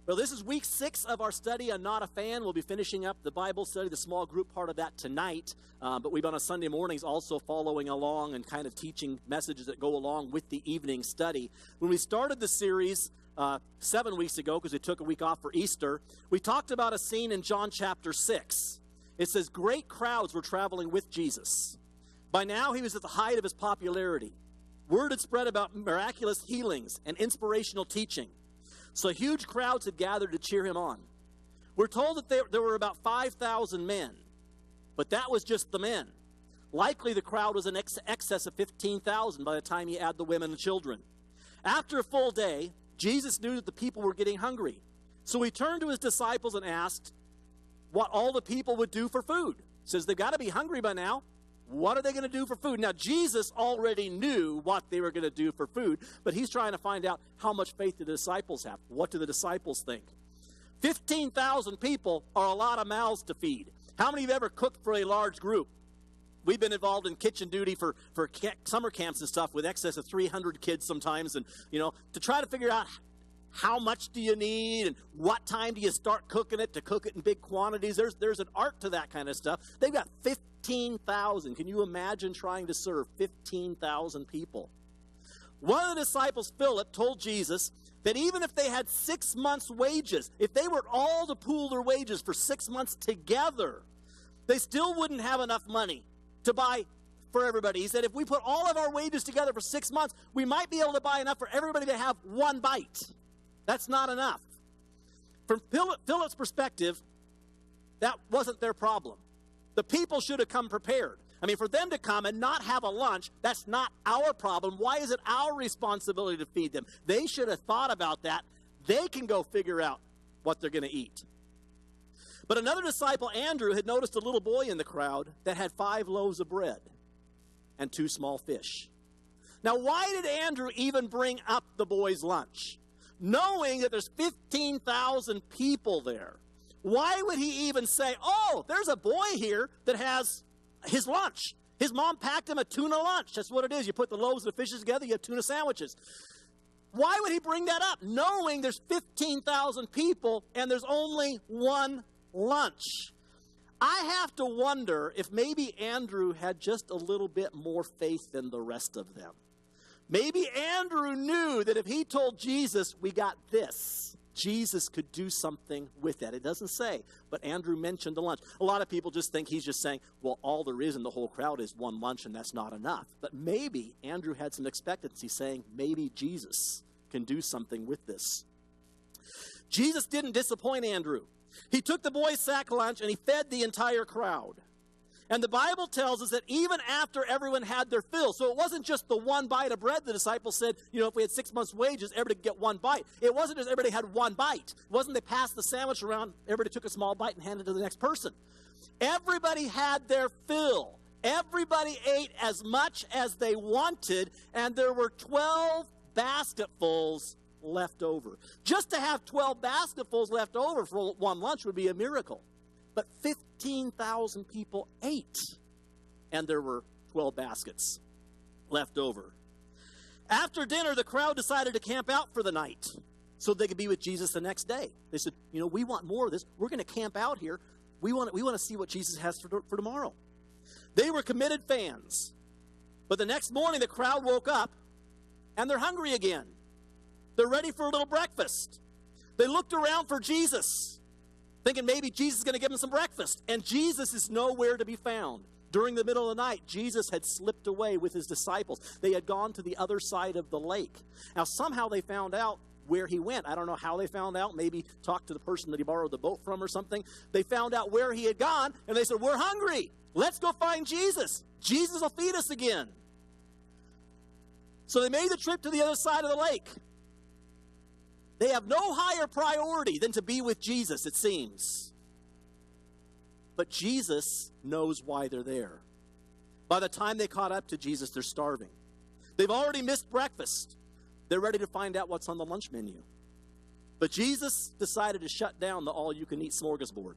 Well, this is week 6 of our study on Not a Fan. We'll be finishing up the Bible study, the small group part of that tonight. But we've been on Sunday mornings also following along and kind of teaching messages that go along with the evening study. When we started the series 7 weeks ago, because we took a week off for Easter, we talked about a scene in John chapter 6. It says, great crowds were traveling with Jesus. By now, he was at the height of his popularity. Word had spread about miraculous healings and inspirational teaching. So huge crowds had gathered to cheer him on. We're told that there were about 5,000 men, but that was just the men. Likely the crowd was in excess of 15,000 by the time you add the women and children. After a full day, Jesus knew that the people were getting hungry. So he turned to his disciples and asked what all the people would do for food. He says, they've got to be hungry by now. What are they going to do for food? Now, Jesus already knew what they were going to do for food, but he's trying to find out how much faith the disciples have. What do the disciples think? 15,000 people are a lot of mouths to feed. How many of you ever cooked for a large group? We've been involved in kitchen duty for summer camps and stuff with excess of 300 kids sometimes, and, to try to figure out how much do you need and what time do you start cooking it to cook it in big quantities. There's an art to that kind of stuff. They've got 15,000. Can you imagine trying to serve 15,000 people? One of the disciples, Philip, told Jesus that even if they had 6 months' wages, if they were all to pool their wages for 6 months together, they still wouldn't have enough money to buy for everybody. He said if we put all of our wages together for 6 months, we might be able to buy enough for everybody to have one bite. That's not enough. From Philip's perspective, that wasn't their problem. The people should have come prepared. I mean, for them to come and not have a lunch, that's not our problem. Why is it our responsibility to feed them? They should have thought about that. They can go figure out what they're going to eat. But another disciple, Andrew, had noticed a little boy in the crowd that had 5 loaves of bread and 2 small fish. Now, why did Andrew even bring up the boy's lunch? Knowing that there's 15,000 people there, why would he even say, oh, there's a boy here that has his lunch? His mom packed him a tuna lunch. That's what it is. You put the loaves and the fishes together, you have tuna sandwiches. Why would he bring that up, knowing there's 15,000 people and there's only one lunch? I have to wonder if maybe Andrew had just a little bit more faith than the rest of them. Maybe Andrew knew that if he told Jesus, we got this, Jesus could do something with that. It doesn't say, but Andrew mentioned the lunch. A lot of people just think he's just saying, well, all there is in the whole crowd is one lunch, and that's not enough. But maybe Andrew had some expectancy saying, maybe Jesus can do something with this. Jesus didn't disappoint Andrew. He took the boy's sack lunch, and he fed the entire crowd. And the Bible tells us that even after everyone had their fill, so it wasn't just the one bite of bread. The disciples said, if we had 6 months' wages, everybody could get one bite. It wasn't just everybody had one bite. It wasn't they passed the sandwich around, everybody took a small bite and handed it to the next person. Everybody had their fill. Everybody ate as much as they wanted, and there were 12 basketfuls left over. Just to have 12 basketfuls left over for one lunch would be a miracle. But 15,000 people ate, and there were 12 baskets left over. After dinner, the crowd decided to camp out for the night so they could be with Jesus the next day. They said, we want more of this. We're going to camp out here. We want to see what Jesus has for tomorrow. They were committed fans. But the next morning, the crowd woke up, and they're hungry again. They're ready for a little breakfast. They looked around for Jesus, thinking maybe Jesus is going to give them some breakfast. And Jesus is nowhere to be found. During the middle of the night, Jesus had slipped away with his disciples. They had gone to the other side of the lake. Now, somehow they found out where he went. I don't know how they found out. Maybe talked to the person that he borrowed the boat from or something. They found out where he had gone, and they said, we're hungry. Let's go find Jesus. Jesus will feed us again. So they made the trip to the other side of the lake. They have no higher priority than to be with Jesus, it seems. But Jesus knows why they're there. By the time they caught up to Jesus, they're starving. They've already missed breakfast. They're ready to find out what's on the lunch menu. But Jesus decided to shut down the all-you-can-eat smorgasbord.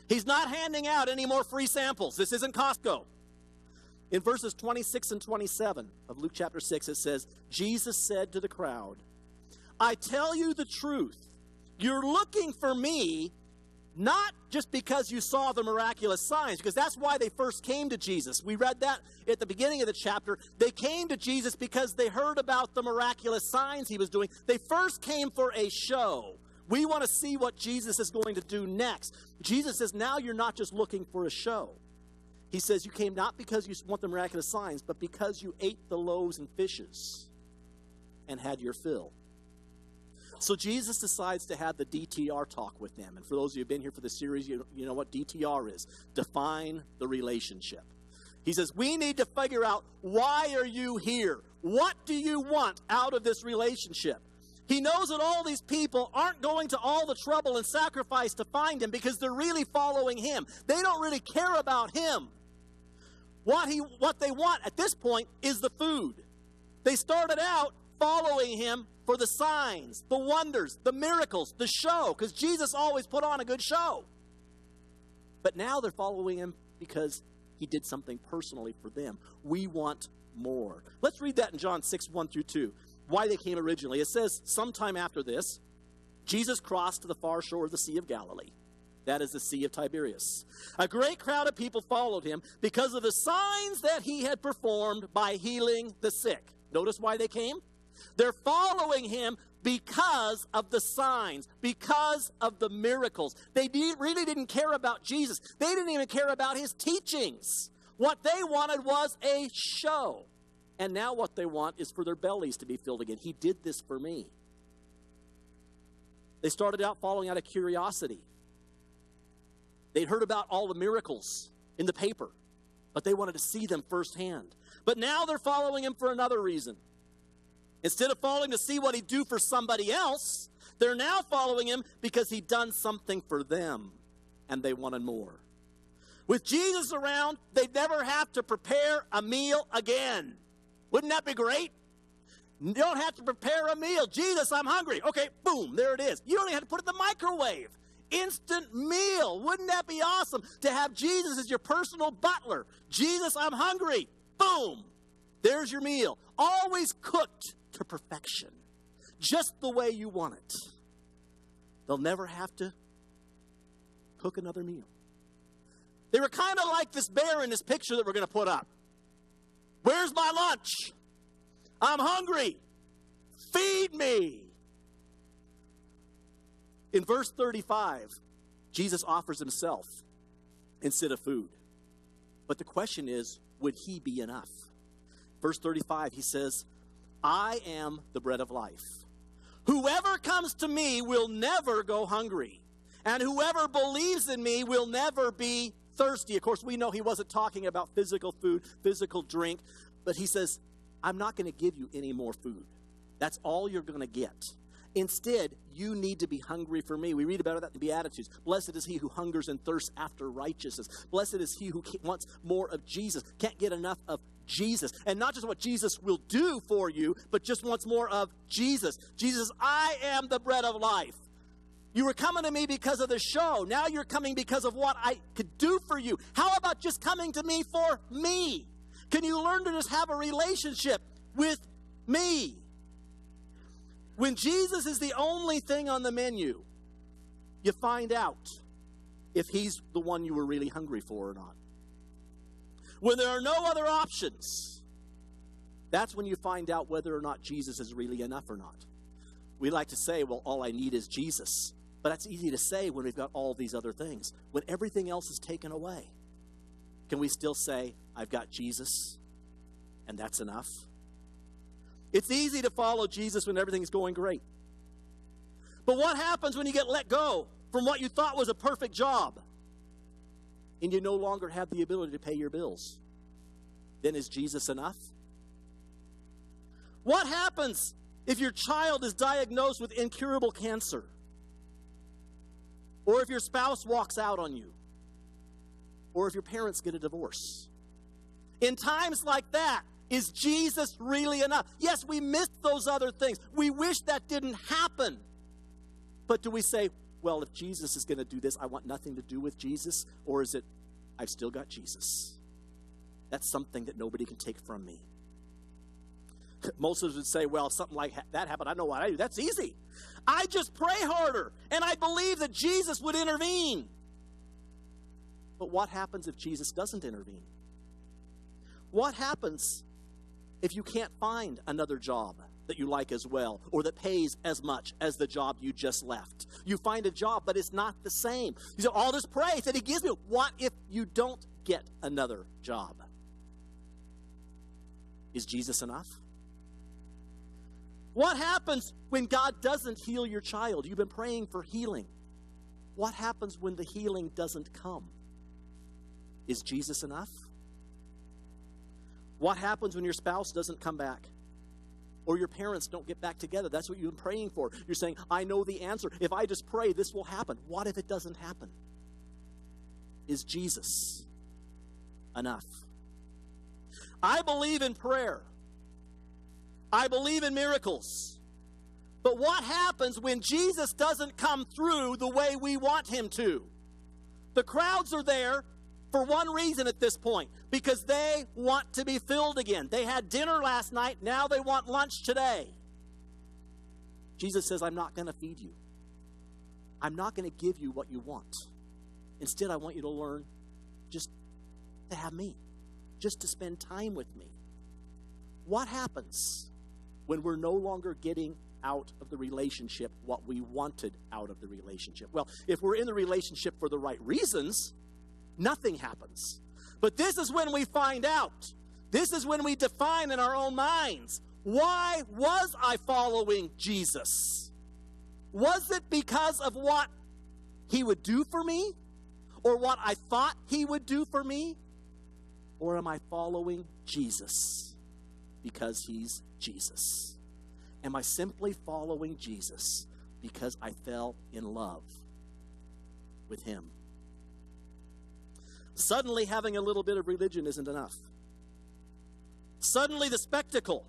He's not handing out any more free samples. This isn't Costco. In verses 26 and 27 of Luke chapter 6, it says, Jesus said to the crowd, I tell you the truth. You're looking for me not just because you saw the miraculous signs, because that's why they first came to Jesus. We read that at the beginning of the chapter. They came to Jesus because they heard about the miraculous signs he was doing. They first came for a show. We want to see what Jesus is going to do next. Jesus says, now you're not just looking for a show. He says, you came not because you want the miraculous signs, but because you ate the loaves and fishes and had your fill. So Jesus decides to have the DTR talk with them. And for those of you who have been here for the series, you know what DTR is. Define the relationship. He says, we need to figure out, why are you here? What do you want out of this relationship? He knows that all these people aren't going to all the trouble and sacrifice to find him because they're really following him. They don't really care about him. What they want at this point is the food. They started out following him for the signs, the wonders, the miracles, the show, because Jesus always put on a good show. But now they're following him because he did something personally for them. We want more. Let's read that in John 6, 1 through 2. Why they came originally. It says, sometime after this, Jesus crossed to the far shore of the Sea of Galilee. That is the Sea of Tiberias. A great crowd of people followed him because of the signs that he had performed by healing the sick. Notice why they came? They're following him because of the signs, because of the miracles. They really didn't care about Jesus. They didn't even care about his teachings. What they wanted was a show. And now what they want is for their bellies to be filled again. He did this for me. They started out following out of curiosity. They'd heard about all the miracles in the paper, but they wanted to see them firsthand. But now they're following him for another reason. Instead of following to see what he'd do for somebody else, they're now following him because he'd done something for them, and they wanted more. With Jesus around, they'd never have to prepare a meal again. Wouldn't that be great? You don't have to prepare a meal. Jesus, I'm hungry. Okay, boom, there it is. You don't even have to put it in the microwave. Instant meal. Wouldn't that be awesome to have Jesus as your personal butler? Jesus, I'm hungry. Boom. There's your meal. Always cooked to perfection. Just the way you want it. They'll never have to cook another meal. They were kind of like this bear in this picture that we're going to put up. Where's my lunch? I'm hungry. Feed me. In verse 35, Jesus offers himself instead of food. But the question is, would he be enough? Verse 35, he says, I am the bread of life. Whoever comes to me will never go hungry, and whoever believes in me will never be thirsty. Of course, we know he wasn't talking about physical food, physical drink, but he says, I'm not going to give you any more food. That's all you're going to get. Instead, you need to be hungry for me. We read about that in the Beatitudes. Blessed is he who hungers and thirsts after righteousness. Blessed is he who wants more of Jesus, can't get enough of Jesus. And not just what Jesus will do for you, but just wants more of Jesus. Jesus, I am the bread of life. You were coming to me because of the show. Now you're coming because of what I could do for you. How about just coming to me for me? Can you learn to just have a relationship with me? When Jesus is the only thing on the menu, you find out if he's the one you were really hungry for or not. When there are no other options, that's when you find out whether or not Jesus is really enough or not. We like to say, well, all I need is Jesus. But that's easy to say when we've got all these other things. When everything else is taken away, can we still say, I've got Jesus, and that's enough? It's easy to follow Jesus when everything's going great. But what happens when you get let go from what you thought was a perfect job and you no longer have the ability to pay your bills? Then is Jesus enough? What happens if your child is diagnosed with incurable cancer? Or if your spouse walks out on you? Or if your parents get a divorce? In times like that, is Jesus really enough? Yes, we missed those other things. We wish that didn't happen. But do we say, well, if Jesus is going to do this, I want nothing to do with Jesus? Or is it, I've still got Jesus? That's something that nobody can take from me. Most of us would say, well, something like that happened. I know what I do. That's easy. I just pray harder, and I believe that Jesus would intervene. But what happens if Jesus doesn't intervene? What happens if you can't find another job that you like as well, or that pays as much as the job you just left? You find a job, but it's not the same. You say, all this praise that he gives me. What if you don't get another job? Is Jesus enough? What happens when God doesn't heal your child? You've been praying for healing. What happens when the healing doesn't come? Is Jesus enough? What happens when your spouse doesn't come back? Or your parents don't get back together? That's what you've been praying for. You're saying, I know the answer. If I just pray, this will happen. What if it doesn't happen? Is Jesus enough? I believe in prayer. I believe in miracles. But what happens when Jesus doesn't come through the way we want him to? The crowds are there for one reason at this point, because they want to be filled again. They had dinner last night, now they want lunch today. Jesus says, I'm not going to feed you. I'm not going to give you what you want. Instead, I want you to learn just to have me, just to spend time with me. What happens when we're no longer getting out of the relationship what we wanted out of the relationship? Well, if we're in the relationship for the right reasons, nothing happens. But this is when we find out. This is when we define in our own minds, why was I following Jesus? Was it because of what he would do for me? Or what I thought he would do for me? Or am I following Jesus because he's Jesus? Am I simply following Jesus because I fell in love with him? Suddenly, having a little bit of religion isn't enough. Suddenly, the spectacle,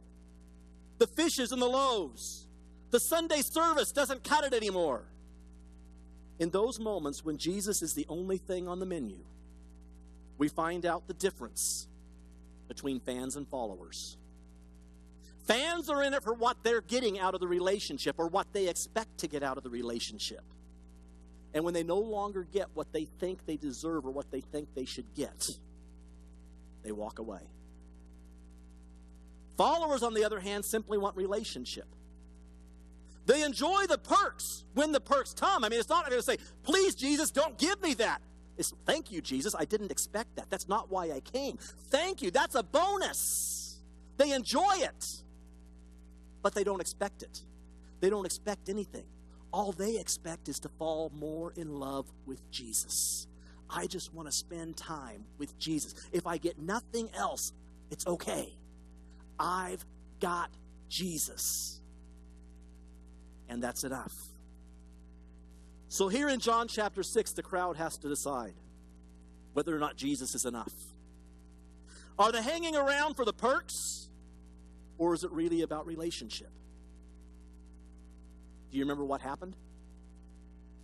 the fishes and the loaves, the Sunday service doesn't cut it anymore. In those moments when Jesus is the only thing on the menu, we find out the difference between fans and followers. Fans are in it for what they're getting out of the relationship, or what they expect to get out of the relationship. And when they no longer get what they think they deserve or what they think they should get, they walk away. Followers, on the other hand, simply want relationship. They enjoy the perks when the perks come. I mean, it's not going to say, please, Jesus, don't give me that. It's, thank you, Jesus, I didn't expect that. That's not why I came. Thank you, that's a bonus. They enjoy it, but they don't expect it. They don't expect anything. All they expect is to fall more in love with Jesus. I just want to spend time with Jesus. If I get nothing else, it's okay. I've got Jesus. And that's enough. So here in John chapter 6, the crowd has to decide whether or not Jesus is enough. Are they hanging around for the perks, or is it really about relationship? Do you remember what happened?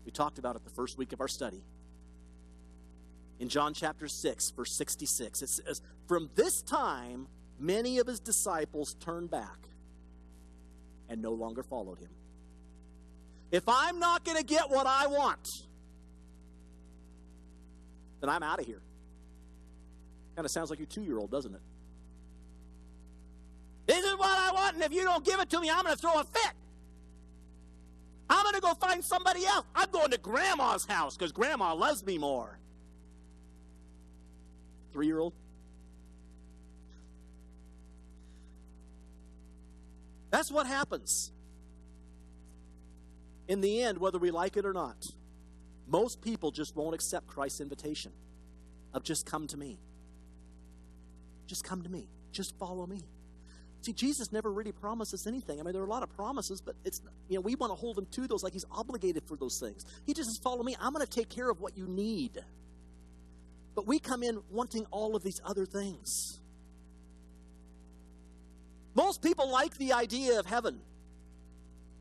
We talked about it the first week of our study. In John chapter 6, verse 66, it says, from this time, many of his disciples turned back and no longer followed him. If I'm not going to get what I want, then I'm out of here. Kind of sounds like your 2-year-old, doesn't it? This is what I want, and if you don't give it to me, I'm going to throw a fit. I'm going to go find somebody else. I'm going to Grandma's house because Grandma loves me more. 3-year-old? That's what happens. In the end, whether we like it or not, most people just won't accept Christ's invitation of just come to me. Just come to me. Just follow me. See, Jesus never really promised us anything. I mean, there are a lot of promises, but it's, we want to hold him to those like he's obligated for those things. He just says, follow me. I'm going to take care of what you need. But we come in wanting all of these other things. Most people like the idea of heaven.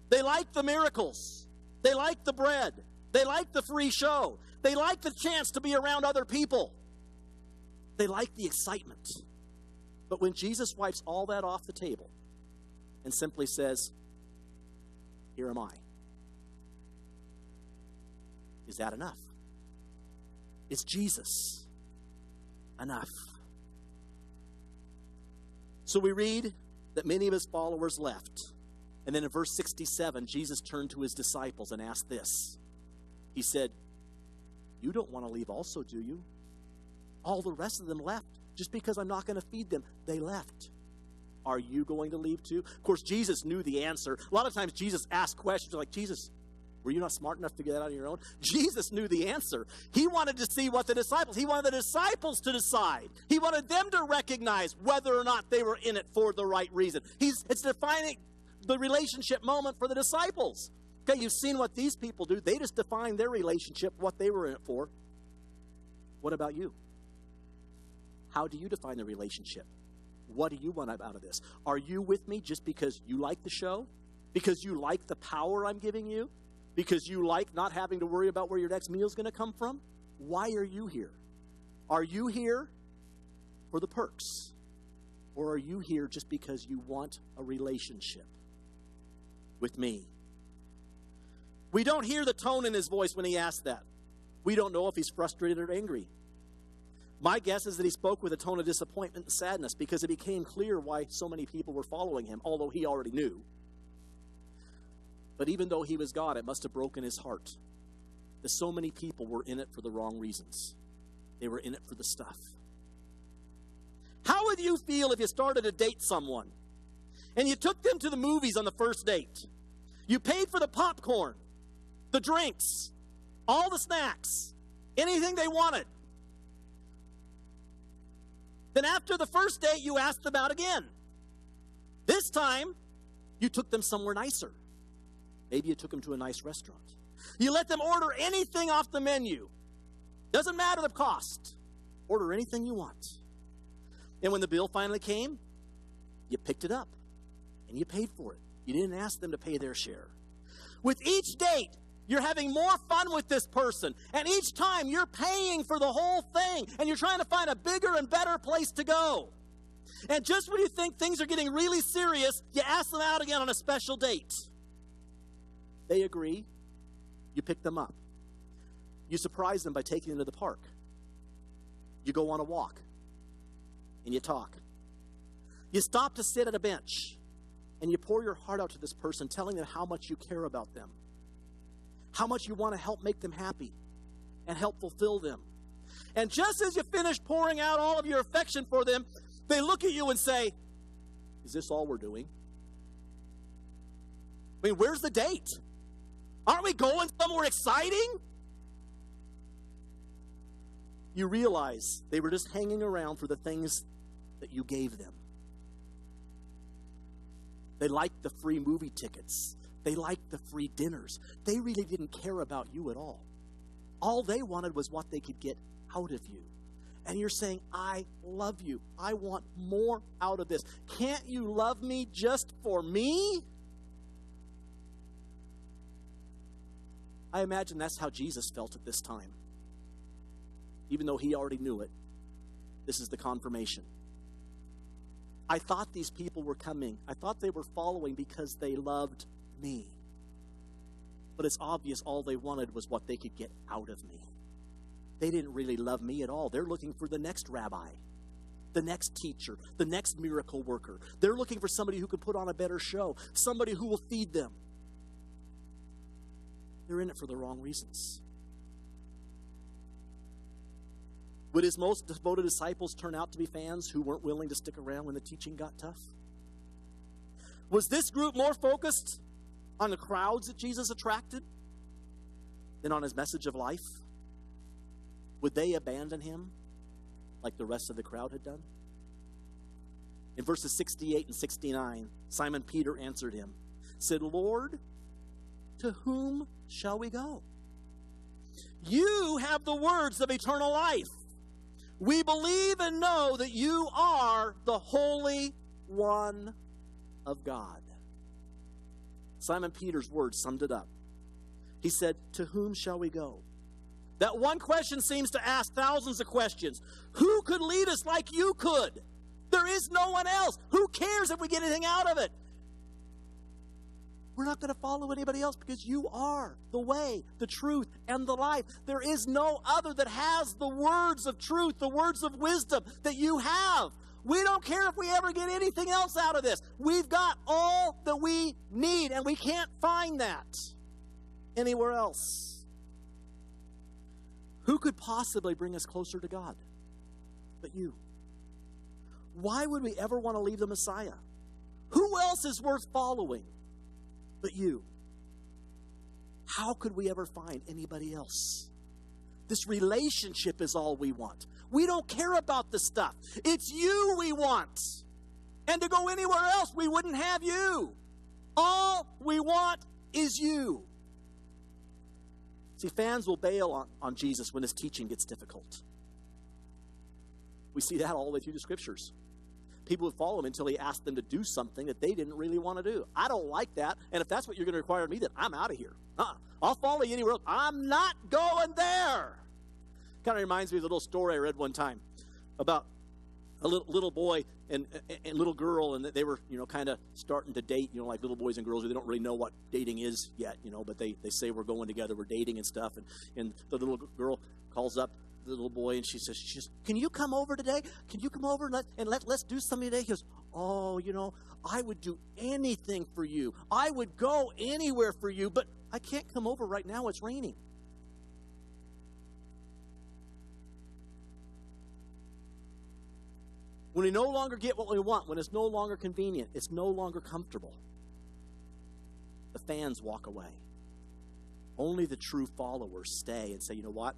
They like the miracles. They like the bread. They like the free show. They like the chance to be around other people. They like the excitement. But when Jesus wipes all that off the table and simply says, "Here am I." Is that enough? Is Jesus enough? So we read that many of his followers left. And then in verse 67, Jesus turned to his disciples and asked this. He said, "You don't want to leave also, do you?" All the rest of them left. Just because I'm not going to feed them, they left. Are you going to leave too? Of course, Jesus knew the answer. A lot of times Jesus asked questions like, "Jesus, were you not smart enough to figure that out on your own?" Jesus knew the answer. He wanted to see what he wanted the disciples to decide. He wanted them to recognize whether or not they were in it for the right reason. It's defining the relationship moment for the disciples. Okay, you've seen what these people do. They just define their relationship, what they were in it for. What about you? How do you define the relationship? What do you want out of this? Are you with me just because you like the show? Because you like the power I'm giving you? Because you like not having to worry about where your next meal is going to come from? Why are you here? Are you here for the perks? Or are you here just because you want a relationship with me? We don't hear the tone in his voice when he asked that. We don't know if he's frustrated or angry. My guess is that he spoke with a tone of disappointment and sadness because it became clear why so many people were following him, although he already knew. But even though he was God, it must have broken his heart that so many people were in it for the wrong reasons. They were in it for the stuff. How would you feel if you started to date someone and you took them to the movies on the first date? You paid for the popcorn, the drinks, all the snacks, anything they wanted. Then after the first date, you asked them out again. This time, you took them somewhere nicer. Maybe you took them to a nice restaurant. You let them order anything off the menu. Doesn't matter the cost. Order anything you want. And when the bill finally came, you picked it up and you paid for it. You didn't ask them to pay their share. With each date, you're having more fun with this person. And each time, you're paying for the whole thing. And you're trying to find a bigger and better place to go. And just when you think things are getting really serious, you ask them out again on a special date. They agree. You pick them up. You surprise them by taking them to the park. You go on a walk. And you talk. You stop to sit at a bench. And you pour your heart out to this person, telling them how much you care about them. How much you want to help make them happy and help fulfill them. And just as you finish pouring out all of your affection for them, they look at you and say, "Is this all we're doing? I mean, where's the date? Aren't we going somewhere exciting?" You realize they were just hanging around for the things that you gave them. They liked the free movie tickets. They liked the free dinners. They really didn't care about you at all. All they wanted was what they could get out of you. And you're saying, "I love you. I want more out of this. Can't you love me just for me?" I imagine that's how Jesus felt at this time. Even though he already knew it, this is the confirmation. I thought these people were coming. I thought they were following because they loved me. But it's obvious all they wanted was what they could get out of me. They didn't really love me at all. They're looking for the next rabbi, the next teacher, the next miracle worker. They're looking for somebody who can put on a better show, somebody who will feed them. They're in it for the wrong reasons. Would his most devoted disciples turn out to be fans who weren't willing to stick around when the teaching got tough? Was this group more focused on the crowds that Jesus attracted than on his message of life? Would they abandon him like the rest of the crowd had done? In verses 68 and 69, Simon Peter answered him, said, "Lord, to whom shall we go? You have the words of eternal life. We believe and know that you are the Holy One of God." Simon Peter's words summed it up. He said, "To whom shall we go?" That one question seems to ask thousands of questions. Who could lead us like you could? There is no one else. Who cares if we get anything out of it? We're not going to follow anybody else because you are the way, the truth, and the life. There is no other that has the words of truth, the words of wisdom that you have. We don't care if we ever get anything else out of this. We've got all that we need, and we can't find that anywhere else. Who could possibly bring us closer to God but you? Why would we ever want to leave the Messiah? Who else is worth following but you? How could we ever find anybody else? This relationship is all we want. We don't care about the stuff. It's you we want. And to go anywhere else, we wouldn't have you. All we want is you. See, fans will bail on Jesus when his teaching gets difficult. We see that all the way through the scriptures. People would follow him until he asked them to do something that they didn't really want to do. I don't like that. And if that's what you're going to require of me, then I'm out of here. I'll follow you anywhere else. I'm not going there. Kind of reminds me of a little story I read one time about a little boy and little girl, and they were, kind of starting to date, like little boys and girls. They don't really know what dating is yet, but they say we're going together, we're dating and stuff. And the little girl calls up the little boy, and she says, can you come over today? Can you come over and let's do something today? He goes, oh, I would do anything for you. I would go anywhere for you, but I can't come over right now. It's raining. When we no longer get what we want, when it's no longer convenient, it's no longer comfortable, the fans walk away. Only the true followers stay and say, you know what?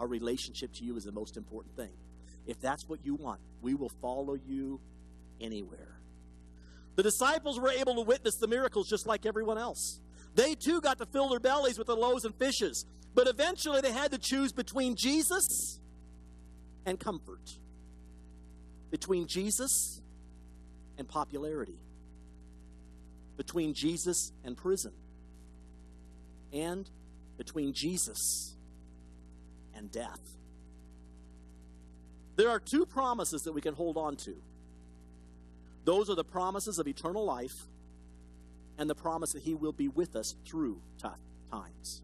Our relationship to you is the most important thing. If that's what you want, we will follow you anywhere. The disciples were able to witness the miracles just like everyone else. They too got to fill their bellies with the loaves and fishes. But eventually they had to choose between Jesus and comfort. Between Jesus and popularity. Between Jesus and prison. And between Jesus and death. There are two promises that we can hold on to. Those are the promises of eternal life and the promise that he will be with us through tough times.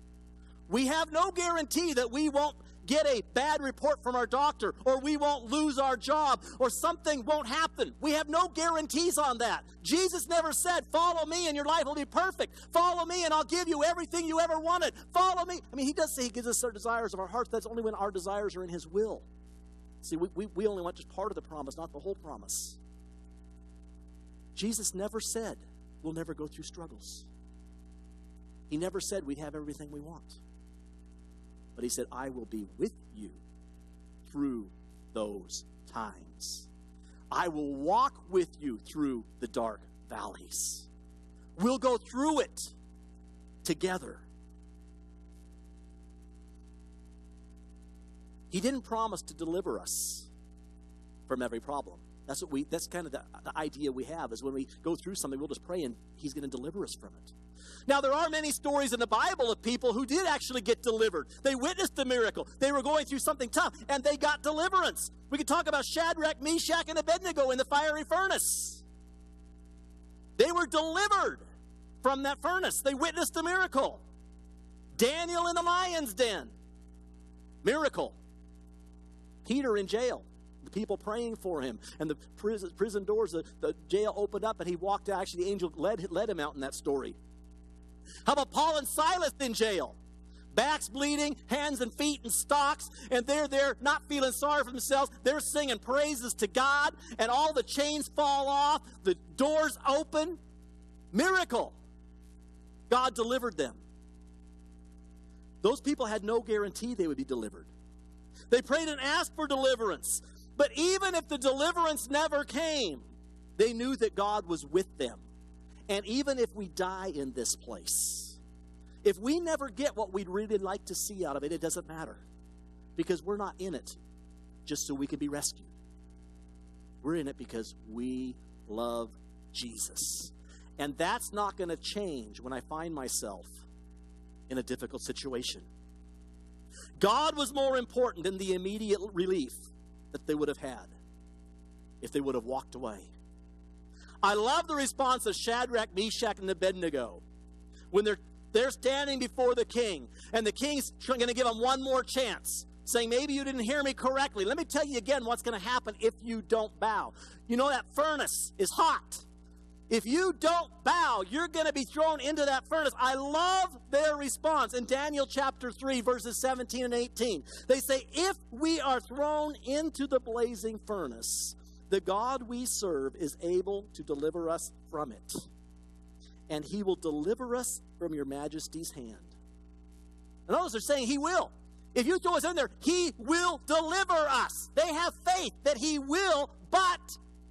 We have no guarantee that we won't get a bad report from our doctor, or we won't lose our job, or something won't happen. We have no guarantees on that. Jesus never said, follow me and your life will be perfect. Follow me and I'll give you everything you ever wanted. Follow me. I mean, he does say he gives us certain desires of our hearts. That's only when our desires are in his will. See, we only want just part of the promise, not the whole promise. Jesus never said we'll never go through struggles. He never said we'd have everything we want. But he said, I will be with you through those times. I will walk with you through the dark valleys. We'll go through it together. He didn't promise to deliver us from every problem. That's kind of the idea we have, is when we go through something, we'll just pray and he's going to deliver us from it. Now, there are many stories in the Bible of people who did actually get delivered. They witnessed the miracle. They were going through something tough, and they got deliverance. We could talk about Shadrach, Meshach, and Abednego in the fiery furnace. They were delivered from that furnace. They witnessed the miracle. Daniel in the lion's den. Miracle. Peter in jail. The people praying for him. And the prison doors, the jail opened up, and he walked out. Actually, the angel led him out in that story. How about Paul and Silas in jail? Backs bleeding, hands and feet in stocks, and they're there not feeling sorry for themselves. They're singing praises to God, and all the chains fall off, the doors open. Miracle. God delivered them. Those people had no guarantee they would be delivered. They prayed and asked for deliverance. But even if the deliverance never came, they knew that God was with them. And even if we die in this place, if we never get what we'd really like to see out of it, it doesn't matter. Because we're not in it just so we can be rescued. We're in it because we love Jesus. And that's not going to change when I find myself in a difficult situation. God was more important than the immediate relief that they would have had if they would have walked away. I love the response of Shadrach, Meshach, and Abednego when they're standing before the king, and the king's going to give them one more chance, saying, maybe you didn't hear me correctly. Let me tell you again what's going to happen if you don't bow. You know that furnace is hot. If you don't bow, you're going to be thrown into that furnace. I love their response in Daniel chapter 3, verses 17 and 18. They say, if we are thrown into the blazing furnace, the God we serve is able to deliver us from it, and he will deliver us from your majesty's hand. And notice they're saying he will. If you throw us in there, he will deliver us. They have faith that he will, but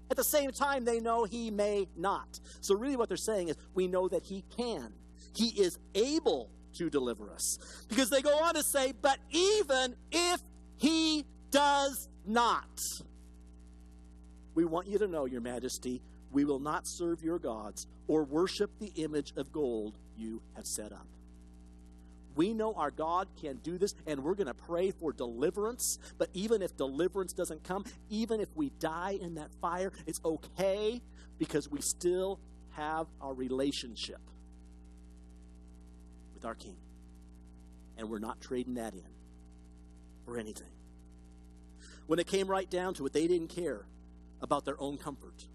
at the same time, they know he may not. So really what they're saying is, we know that he can. He is able to deliver us. Because they go on to say, but even if he does not, we want you to know, your majesty, we will not serve your gods or worship the image of gold you have set up. We know our God can do this, and we're going to pray for deliverance. But even if deliverance doesn't come, even if we die in that fire, it's okay, because we still have our relationship with our King. And we're not trading that in for anything. When it came right down to it, they didn't care about their own comfort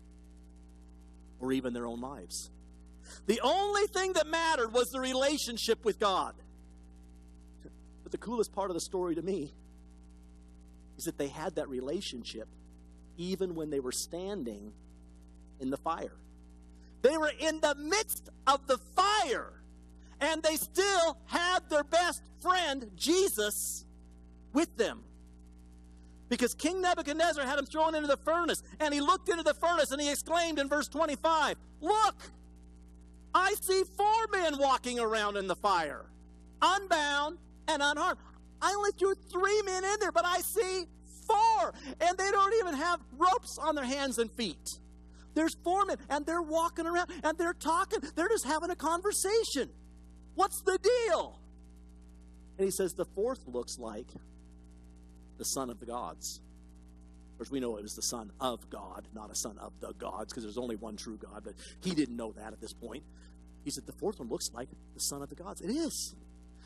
or even their own lives. The only thing that mattered was the relationship with God. But the coolest part of the story to me is that they had that relationship even when they were standing in the fire. They were in the midst of the fire, and they still had their best friend, Jesus, with them. Because King Nebuchadnezzar had him thrown into the furnace, and he looked into the furnace and he exclaimed in verse 25, look, I see 4 men walking around in the fire, unbound and unharmed. I only threw 3 men in there, but I see 4, and they don't even have ropes on their hands and feet. There's 4 men, and they're walking around, and they're talking. They're just having a conversation. What's the deal? And he says the 4th looks like the son of the gods. Of course, we know it was the son of God, not a son of the gods, because there's only one true God, but he didn't know that at this point. He said the 4th one looks like the son of the gods. It is.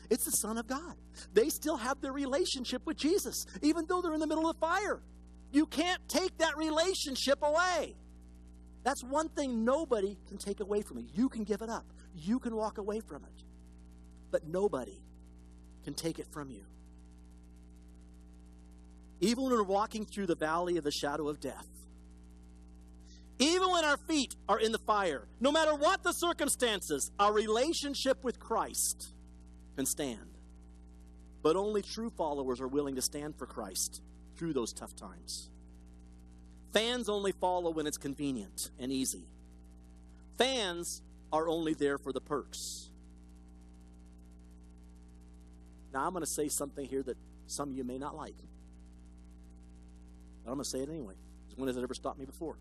It's the Son of God. They still have their relationship with Jesus, even though they're in the middle of fire. You can't take that relationship away. That's one thing nobody can take away from you. You can give it up. You can walk away from it. But nobody can take it from you. Even when we're walking through the valley of the shadow of death, even when our feet are in the fire, no matter what the circumstances, our relationship with Christ can stand. But only true followers are willing to stand for Christ through those tough times. Fans only follow when it's convenient and easy. Fans are only there for the perks. Now I'm going to say something here that some of you may not like. But I'm going to say it anyway, because when has it ever stopped me before?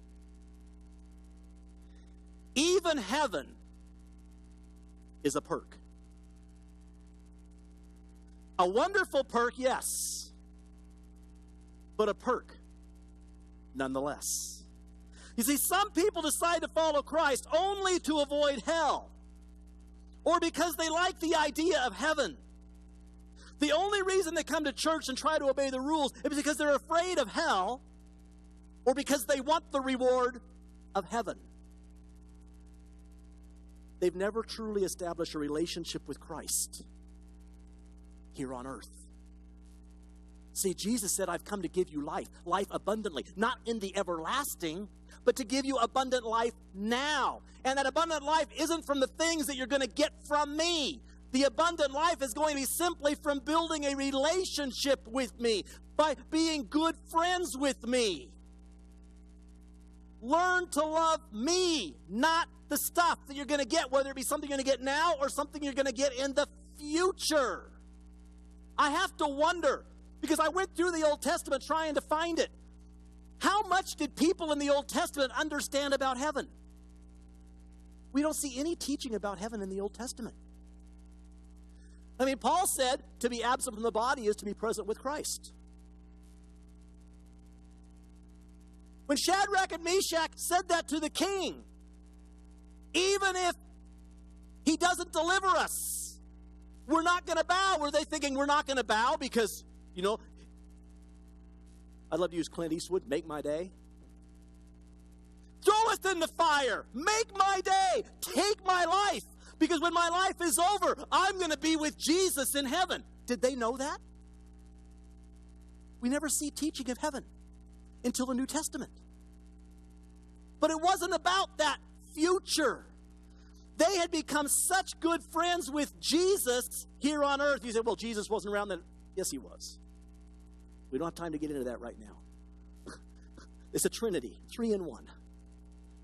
Even heaven is a perk. A wonderful perk, yes, but a perk nonetheless. You see, some people decide to follow Christ only to avoid hell, or because they like the idea of heaven. The only reason they come to church and try to obey the rules is because they're afraid of hell, or because they want the reward of heaven. They've never truly established a relationship with Christ here on earth. See, Jesus said, I've come to give you life, life abundantly, not in the everlasting, but to give you abundant life now. And that abundant life isn't from the things that you're going to get from me. The abundant life is going to be simply from building a relationship with me, by being good friends with me. Learn to love me, not the stuff that you're going to get, whether it be something you're going to get now or something you're going to get in the future. I have to wonder, because I went through the Old Testament trying to find it. How much did people in the Old Testament understand about heaven? We don't see any teaching about heaven in the Old Testament. I mean, Paul said to be absent from the body is to be present with Christ. When Shadrach and Meshach said that to the king, Even if he doesn't deliver us, we're not going to bow. Were they thinking we're not going to bow because, I'd love to use Clint Eastwood, make my day. Throw us in the fire. Make my day. Take my life. Because when my life is over, I'm going to be with Jesus in heaven. Did they know that? We never see teaching of heaven until the New Testament. But it wasn't about that future. They had become such good friends with Jesus here on earth. You say, well, Jesus wasn't around then. Yes, he was. We don't have time to get into that right now. It's a Trinity, 3 in 1.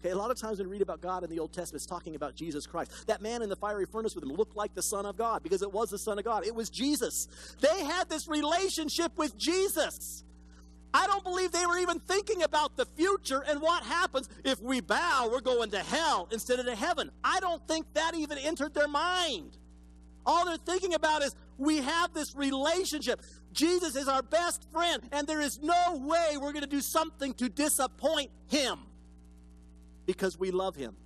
Okay, a lot of times when we read about God in the Old Testament, it's talking about Jesus Christ. That man in the fiery furnace with him looked like the Son of God because it was the Son of God. It was Jesus. They had this relationship with Jesus. I don't believe they were even thinking about the future and what happens if we bow, we're going to hell instead of to heaven. I don't think that even entered their mind. All they're thinking about is we have this relationship. Jesus is our best friend, and there is no way we're going to do something to disappoint him because we love him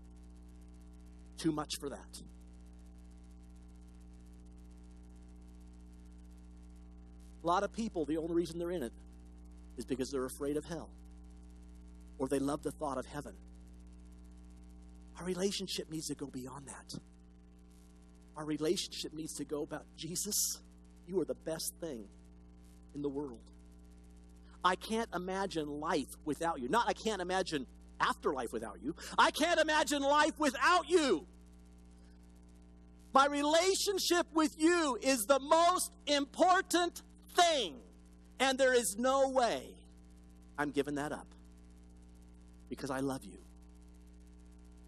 too much for that. A lot of people, the only reason they're in it is because they're afraid of hell, or they love the thought of heaven. Our relationship needs to go beyond that. Our relationship needs to go about, Jesus, you are the best thing in the world. I can't imagine life without you. Not I can't imagine afterlife without you. I can't imagine life without you. My relationship with you is the most important thing. And there is no way I'm giving that up because I love you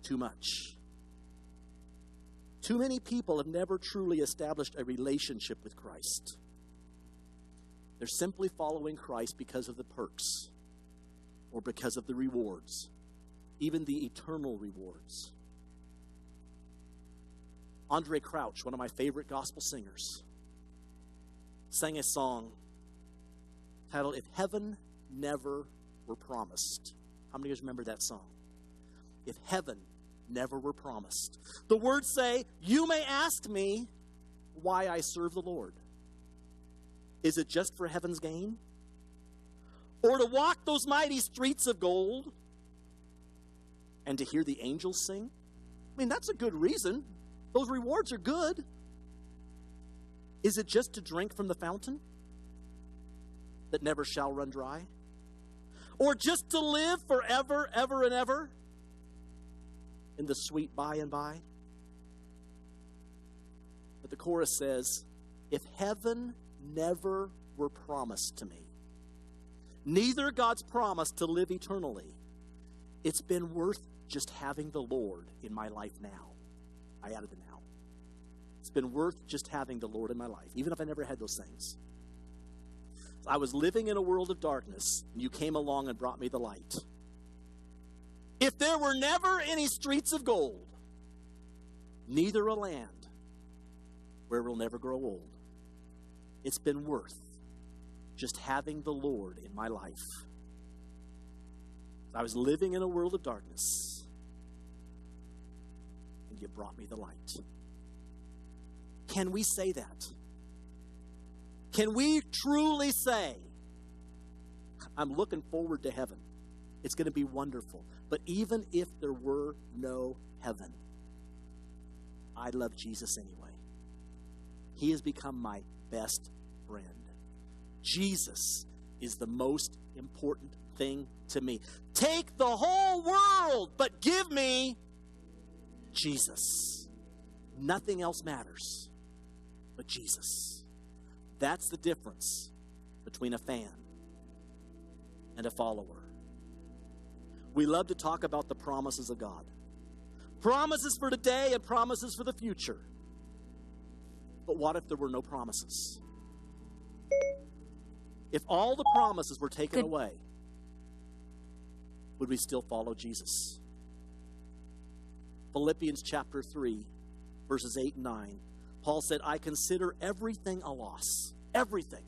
too much. Too many people have never truly established a relationship with Christ. They're simply following Christ because of the perks or because of the rewards, even the eternal rewards. Andre Crouch, one of my favorite gospel singers, sang a song titled, If Heaven Never Were Promised. How many of you guys remember that song? If heaven never were promised. The words say, you may ask me why I serve the Lord. Is it just for heaven's gain? Or to walk those mighty streets of gold and to hear the angels sing? I mean, that's a good reason. Those rewards are good. Is it just to drink from the fountain that never shall run dry? Or just to live forever, ever and ever in the sweet by and by? But the chorus says, if heaven never were promised to me, neither God's promise to live eternally, it's been worth just having the Lord in my life now. I added the now. It's been worth just having the Lord in my life, even if I never had those things. I was living in a world of darkness, and you came along and brought me the light. If there were never any streets of gold, neither a land where we'll never grow old, it's been worth just having the Lord in my life. I was living in a world of darkness, and you brought me the light. Can we say that? Can we truly say, I'm looking forward to heaven. It's going to be wonderful. But even if there were no heaven, I love Jesus anyway. He has become my best friend. Jesus is the most important thing to me. Take the whole world, but give me Jesus. Nothing else matters but Jesus. That's the difference between a fan and a follower. We love to talk about the promises of God. Promises for today and promises for the future. But what if there were no promises? If all the promises were taken away, would we still follow Jesus? Philippians chapter 3, verses 8 and 9. Paul said, I consider everything a loss. Everything.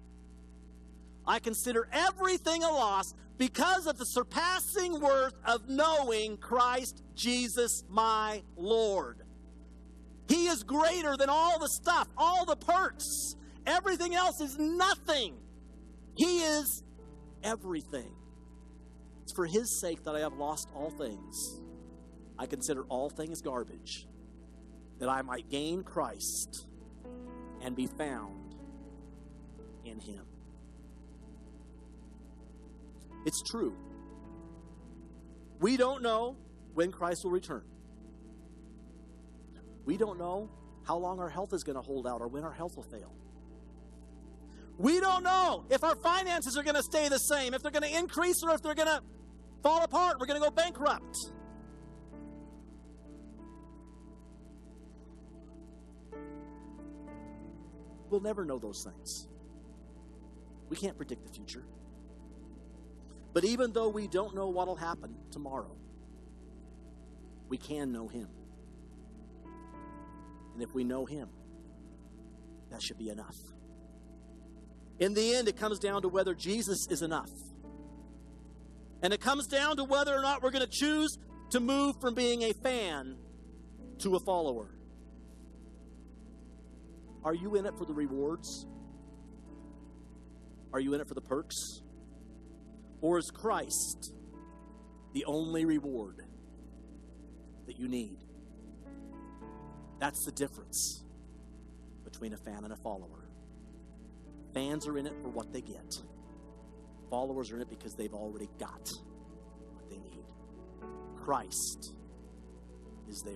I consider everything a loss because of the surpassing worth of knowing Christ Jesus my Lord. He is greater than all the stuff, all the perks. Everything else is nothing. He is everything. It's for his sake that I have lost all things. I consider all things garbage, that I might gain Christ and be found in him. It's true. We don't know when Christ will return. We don't know how long our health is going to hold out or when our health will fail. We don't know if our finances are going to stay the same, if they're going to increase or if they're going to fall apart. We're going to go bankrupt. We'll never know those things. We can't predict the future. But even though we don't know what will happen tomorrow, we can know him. And if we know him, that should be enough. In the end, it comes down to whether Jesus is enough. And it comes down to whether or not we're going to choose to move from being a fan to a follower. Are you in it for the rewards? Are you in it for the perks? Or is Christ the only reward that you need? That's the difference between a fan and a follower. Fans are in it for what they get. Followers are in it because they've already got what they need. Christ is there.